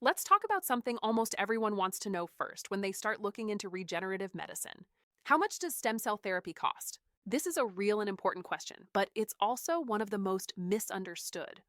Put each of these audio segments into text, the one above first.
Let's talk about something almost everyone wants to know first when they start looking into regenerative medicine. How much does stem cell therapy cost? This is a real and important question, but it's also one of the most misunderstood.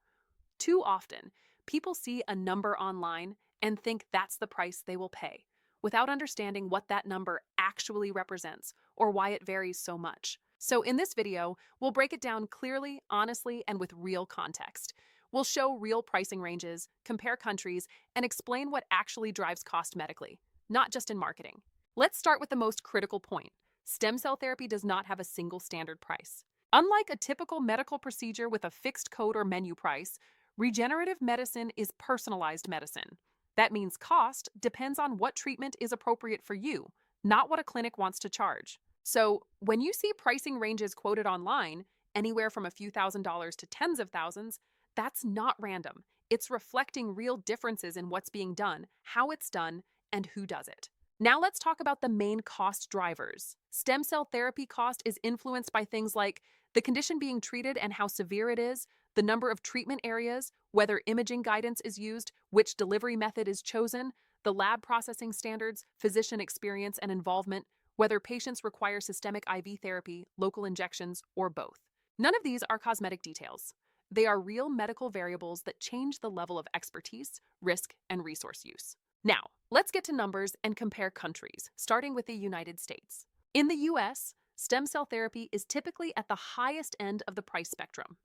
Too often, people see a number online and think that's the price they will pay, without understanding what that number actually represents or why it varies so much. So, in this video, we'll break it down clearly, honestly, and with real context. We'll show real pricing ranges, compare countries, and explain what actually drives cost medically, not just in marketing. Let's start with the most critical point. Stem cell therapy does not have a single standard price. Unlike a typical medical procedure with a fixed code or menu price, regenerative medicine is personalized medicine. That means cost depends on what treatment is appropriate for you, not what a clinic wants to charge. So, when you see pricing ranges quoted online, anywhere from a few $1,000s to tens of thousands, that's not random. It's reflecting real differences in what's being done, how it's done, and who does it. Now let's talk about the main cost drivers. Stem cell therapy cost is influenced by things like the condition being treated and how severe it is, the number of treatment areas, whether imaging guidance is used, which delivery method is chosen, the lab processing standards, physician experience and involvement, whether patients require systemic IV therapy, local injections, or both. None of these are cosmetic details. They are real medical variables that change the level of expertise, risk, and resource use. Now, let's get to numbers and compare countries, starting with the United States. In the US, stem cell therapy is typically at the highest end of the price spectrum.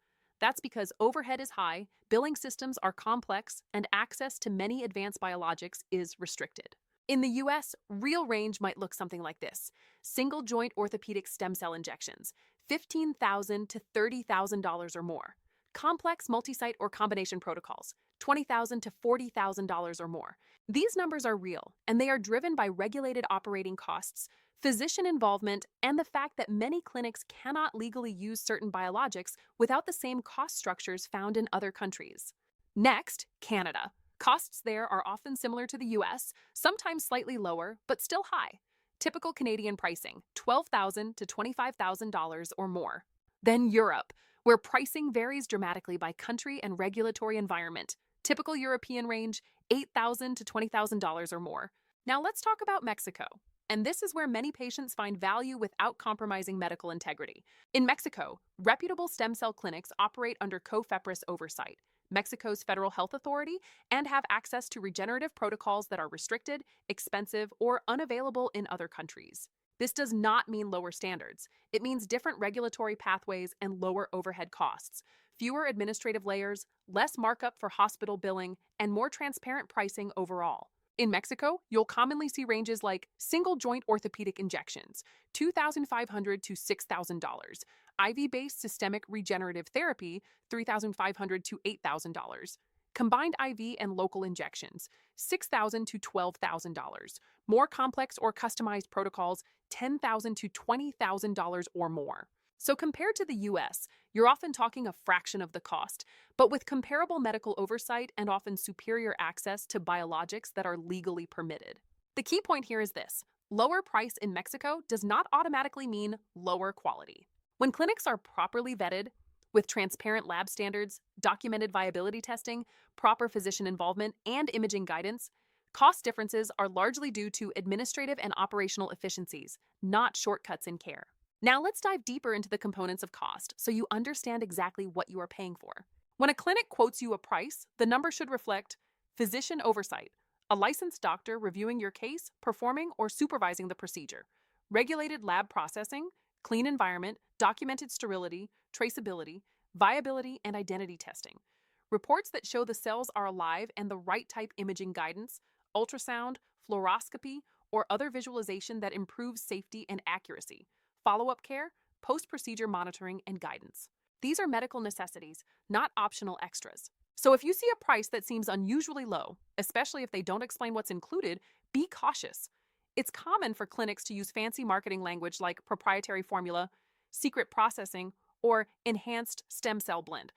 That's because overhead is high, billing systems are complex, and access to many advanced biologics is restricted. In the US, real range might look something like this. Single joint orthopedic stem cell injections, $15,000 to $30,000 or more. Complex multi-site or combination protocols, $20,000 to $40,000 or more. These numbers are real, and they are driven by regulated operating costs, physician involvement, and the fact that many clinics cannot legally use certain biologics without the same cost structures found in other countries. Next, Canada. Costs there are often similar to the US, sometimes slightly lower, but still high. Typical Canadian pricing, $12,000 to $25,000 or more. Then Europe, where pricing varies dramatically by country and regulatory environment. Typical European range, $8,000 to $20,000 or more. Now let's talk about Mexico. And this is where many patients find value without compromising medical integrity. In Mexico, reputable stem cell clinics operate under COFEPRIS oversight, Mexico's federal health authority, and have access to regenerative protocols that are restricted, expensive, or unavailable in other countries. This does not mean lower standards. It means different regulatory pathways and lower overhead costs, fewer administrative layers, less markup for hospital billing, and more transparent pricing overall. In Mexico, you'll commonly see ranges like single joint orthopedic injections, $2,500 to $6,000, IV-based systemic regenerative therapy, $3,500 to $8,000, combined IV and local injections, $6,000 to $12,000, more complex or customized protocols, $10,000 to $20,000 or more. So compared to the US, you're often talking a fraction of the cost, but with comparable medical oversight and often superior access to biologics that are legally permitted. The key point here is this: lower price in Mexico does not automatically mean lower quality. When clinics are properly vetted, with transparent lab standards, documented viability testing, proper physician involvement, and imaging guidance, cost differences are largely due to administrative and operational efficiencies, not shortcuts in care. Now let's dive deeper into the components of cost so you understand exactly what you are paying for. When a clinic quotes you a price, the number should reflect physician oversight, a licensed doctor reviewing your case, performing or supervising the procedure, regulated lab processing, clean environment, documented sterility, traceability, viability, and identity testing, reports that show the cells are alive and the right type imaging guidance, ultrasound, fluoroscopy, or other visualization that improves safety and accuracy, follow-up care, post-procedure monitoring, and guidance. These are medical necessities, not optional extras. So if you see a price that seems unusually low, especially if they don't explain what's included, be cautious. It's common for clinics to use fancy marketing language like proprietary formula, secret processing, or enhanced stem cell blend.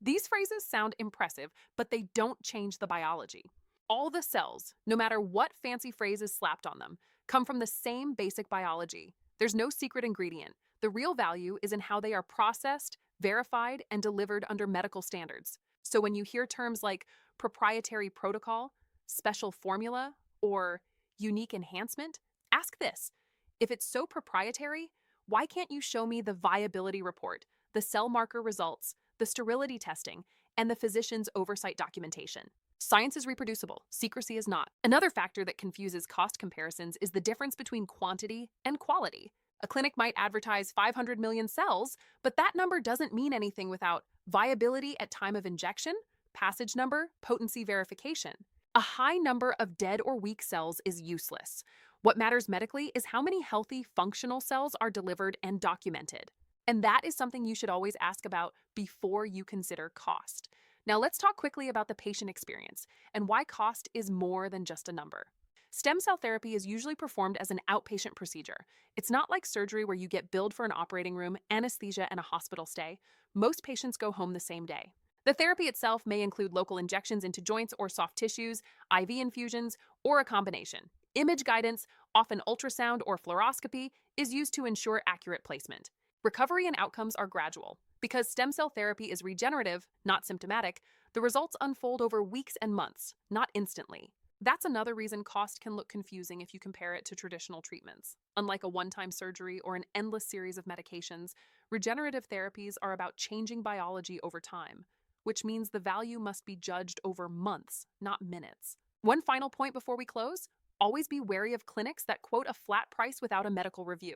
These phrases sound impressive, but they don't change the biology. All the cells, no matter what fancy phrase is slapped on them, come from the same basic biology. There's no secret ingredient. The real value is in how they are processed, verified, and delivered under medical standards. So when you hear terms like proprietary protocol, special formula, or unique enhancement? Ask this. If it's so proprietary, why can't you show me the viability report, the cell marker results, the sterility testing, and the physician's oversight documentation? Science is reproducible, secrecy is not. Another factor that confuses cost comparisons is the difference between quantity and quality. A clinic might advertise 500 million cells, but that number doesn't mean anything without viability at time of injection, passage number, potency verification. A high number of dead or weak cells is useless. What matters medically is how many healthy, functional cells are delivered and documented. And that is something you should always ask about before you consider cost. Now let's talk quickly about the patient experience and why cost is more than just a number. Stem cell therapy is usually performed as an outpatient procedure. It's not like surgery where you get billed for an operating room, anesthesia, and a hospital stay. Most patients go home the same day. The therapy itself may include local injections into joints or soft tissues, IV infusions, or a combination. Image guidance, often ultrasound or fluoroscopy, is used to ensure accurate placement. Recovery and outcomes are gradual. Because stem cell therapy is regenerative, not symptomatic, the results unfold over weeks and months, not instantly. That's another reason cost can look confusing if you compare it to traditional treatments. Unlike a one-time surgery or an endless series of medications, regenerative therapies are about changing biology over time, which means the value must be judged over months, not minutes. One final point before we close: always be wary of clinics that quote a flat price without a medical review.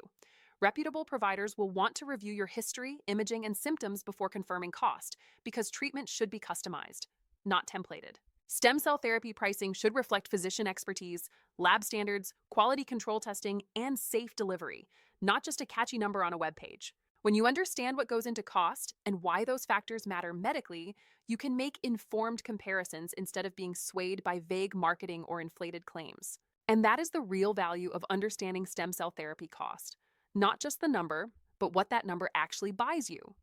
Reputable providers will want to review your history, imaging, and symptoms before confirming cost, because treatment should be customized, not templated. Stem cell therapy pricing should reflect physician expertise, lab standards, quality control testing, and safe delivery, not just a catchy number on a web page. When you understand what goes into cost and why those factors matter medically, you can make informed comparisons instead of being swayed by vague marketing or inflated claims. And that is the real value of understanding stem cell therapy cost. Not just the number, but what that number actually buys you.